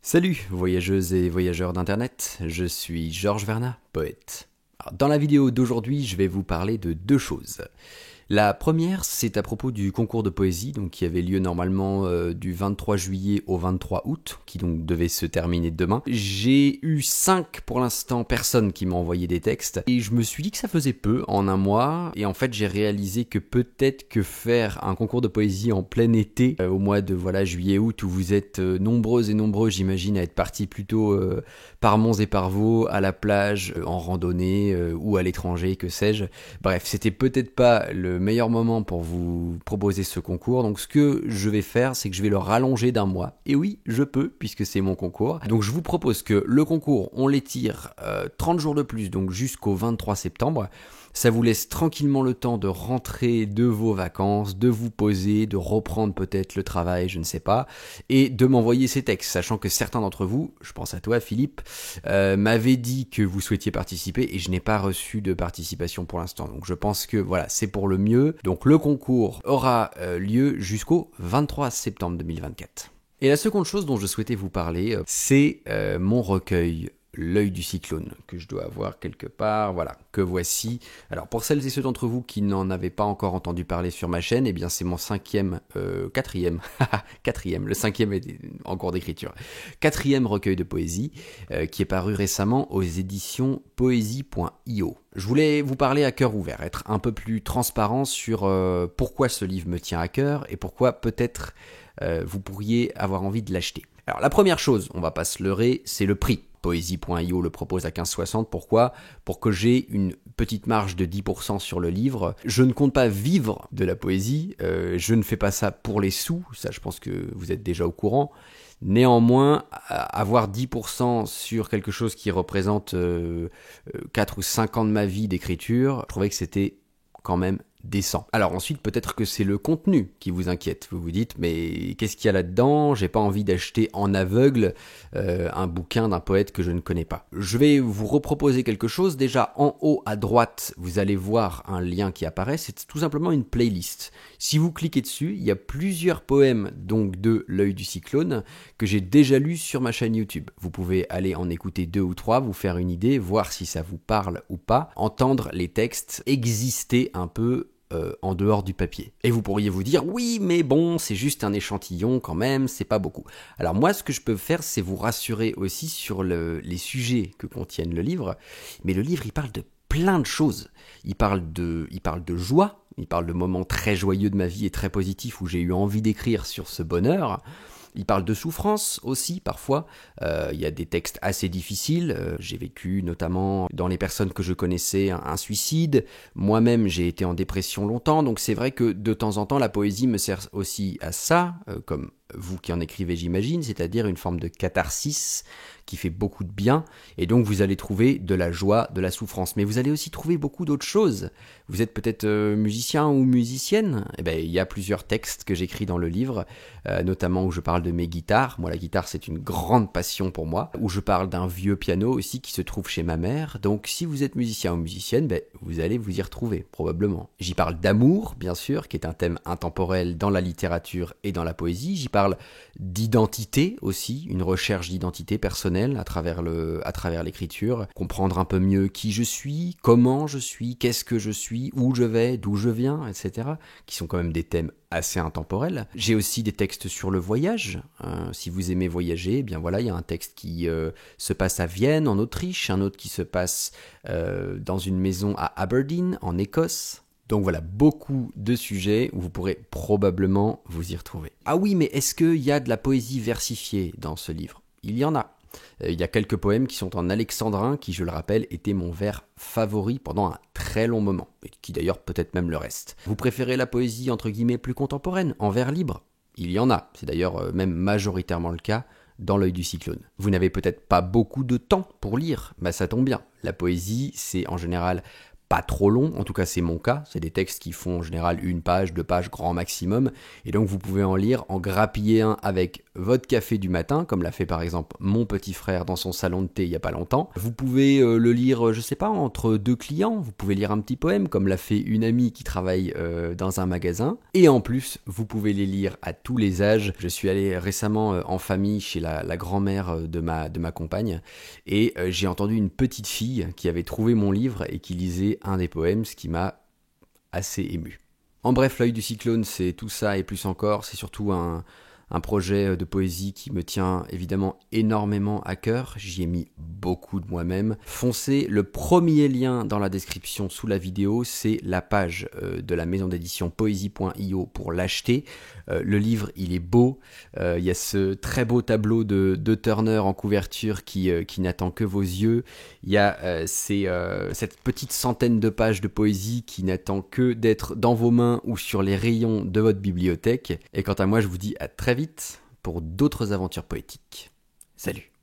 Salut voyageuses et voyageurs d'internet, je suis Georges Vernat, poète. Alors, dans la vidéo d'aujourd'hui, je vais vous parler de deux choses. La première, c'est à propos du concours de poésie, donc qui avait lieu normalement du 23 juillet au 23 août, qui donc devait se terminer demain. J'ai eu 5 pour l'instant personnes qui m'ont envoyé des textes, et je me suis dit que ça faisait peu en un mois, et en fait j'ai réalisé que peut-être que faire un concours de poésie en plein été, au mois de juillet-août, où vous êtes nombreuses et nombreux, j'imagine, à être partis plutôt par Mons et par Vaux, à la plage, en randonnée, ou à l'étranger, que sais-je. Bref, c'était peut-être pas le meilleur moment pour vous proposer ce concours. Donc ce que je vais faire, c'est que je vais le rallonger d'un mois. Et oui, je peux, puisque c'est mon concours. Donc je vous propose que le concours, on l'étire 30 jours de plus, donc jusqu'au 23 septembre. Ça vous laisse tranquillement le temps de rentrer de vos vacances, de vous poser, de reprendre peut-être le travail, je ne sais pas, et de m'envoyer ces textes, sachant que certains d'entre vous, je pense à toi Philippe, m'avaient dit que vous souhaitiez participer et je n'ai pas reçu de participation pour l'instant. Donc je pense que voilà, c'est pour le mieux. Donc le concours aura lieu jusqu'au 23 septembre 2024. Et la seconde chose dont je souhaitais vous parler, c'est mon recueil L'œil du cyclone, que je dois avoir quelque part, voilà, que voici. Alors pour celles et ceux d'entre vous qui n'en avaient pas encore entendu parler sur ma chaîne, eh bien c'est mon quatrième, le cinquième est en cours d'écriture, quatrième recueil de poésie, qui est paru récemment aux éditions poésie.io. Je voulais vous parler à cœur ouvert, être un peu plus transparent sur pourquoi ce livre me tient à cœur et pourquoi peut-être vous pourriez avoir envie de l'acheter. Alors la première chose, on va pas se leurrer, c'est le prix. Poésie.io le propose à 15,60. Pourquoi ? Pour que j'ai une petite marge de 10% sur le livre. Je ne compte pas vivre de la poésie, je ne fais pas ça pour les sous, ça je pense que vous êtes déjà au courant. Néanmoins, avoir 10% sur quelque chose qui représente 4 ou 5 ans de ma vie d'écriture, je trouvais que c'était quand même décent. Alors ensuite, peut-être que c'est le contenu qui vous inquiète. Vous vous dites, mais qu'est-ce qu'il y a là-dedans ? J'ai pas envie d'acheter en aveugle un bouquin d'un poète que je ne connais pas. Je vais vous reproposer quelque chose. Déjà, en haut à droite, vous allez voir un lien qui apparaît. C'est tout simplement une playlist. Si vous cliquez dessus, il y a plusieurs poèmes donc de L'œil du cyclone que j'ai déjà lus sur ma chaîne YouTube. Vous pouvez aller en écouter 2 ou 3, vous faire une idée, voir si ça vous parle ou pas, entendre les textes exister un peu en dehors du papier. Et vous pourriez vous dire, oui, mais bon, c'est juste un échantillon quand même, c'est pas beaucoup. Alors moi, ce que je peux faire, c'est vous rassurer aussi sur les sujets que contiennent le livre. Mais le livre, il parle de plein de choses. Il parle de joie, il parle de moments très joyeux de ma vie et très positifs où j'ai eu envie d'écrire sur ce bonheur. Il parle de souffrance aussi, parfois. Il y a des textes assez difficiles. J'ai vécu, notamment dans les personnes que je connaissais, un suicide. Moi-même, j'ai été en dépression longtemps. Donc c'est vrai que de temps en temps, la poésie me sert aussi à ça, comme vous qui en écrivez, j'imagine, c'est-à-dire une forme de catharsis qui fait beaucoup de bien. Et donc vous allez trouver de la joie, de la souffrance. Mais vous allez aussi trouver beaucoup d'autres choses. Vous êtes peut-être musicien ou musicienne. Eh ben, il y a plusieurs textes que j'écris dans le livre, notamment où je parle de mes guitares. Moi, la guitare, c'est une grande passion pour moi. Où je parle d'un vieux piano aussi qui se trouve chez ma mère. Donc si vous êtes musicien ou musicienne, ben, vous allez vous y retrouver, probablement. J'y parle d'amour, bien sûr, qui est un thème intemporel dans la littérature et dans la poésie. J'y parle d'identité aussi, une recherche d'identité personnelle à travers l'écriture, comprendre un peu mieux qui je suis, comment je suis, qu'est-ce que je suis, où je vais, d'où je viens, etc., qui sont quand même des thèmes assez intemporels. J'ai aussi des textes sur le voyage. Si vous aimez voyager, eh bien voilà, il y a un texte qui se passe à Vienne, en Autriche, un autre qui se passe dans une maison à Aberdeen, en Écosse. Donc voilà, beaucoup de sujets où vous pourrez probablement vous y retrouver. Ah oui, mais est-ce qu'il y a de la poésie versifiée dans ce livre ? Il y en a. Il y a quelques poèmes qui sont en alexandrin, qui, je le rappelle, était mon vers favori pendant un très long moment, et qui d'ailleurs peut-être même le reste. Vous préférez la poésie entre guillemets plus contemporaine, en vers libre ? Il y en a, c'est d'ailleurs même majoritairement le cas dans L'œil du cyclone. Vous n'avez peut-être pas beaucoup de temps pour lire, bah ça tombe bien. La poésie, c'est en général pas trop long, en tout cas c'est mon cas, c'est des textes qui font en général 1 page, 2 pages grand maximum, et donc vous pouvez en lire, en grappiller un avec votre café du matin, comme l'a fait par exemple mon petit frère dans son salon de thé il y a pas longtemps. Vous pouvez le lire, je sais pas, entre 2 clients, vous pouvez lire un petit poème, comme l'a fait une amie qui travaille dans un magasin, et en plus vous pouvez les lire à tous les âges. Je suis allé récemment en famille chez la grand-mère de ma compagne, et j'ai entendu une petite fille qui avait trouvé mon livre et qui lisait un des poèmes, ce qui m'a assez ému. En bref, L'œil du cyclone, c'est tout ça et plus encore. C'est surtout un projet de poésie qui me tient évidemment énormément à cœur. J'y ai mis beaucoup de moi-même. Foncez, le premier lien dans la description sous la vidéo, c'est la page de la maison d'édition poesie.io pour l'acheter. Le livre, il est beau. Il y a ce très beau tableau de Turner en couverture qui n'attend que vos yeux. Il y a cette petite centaine de pages de poésie qui n'attend que d'être dans vos mains ou sur les rayons de votre bibliothèque. Et quant à moi, je vous dis à très vite pour d'autres aventures poétiques. Salut!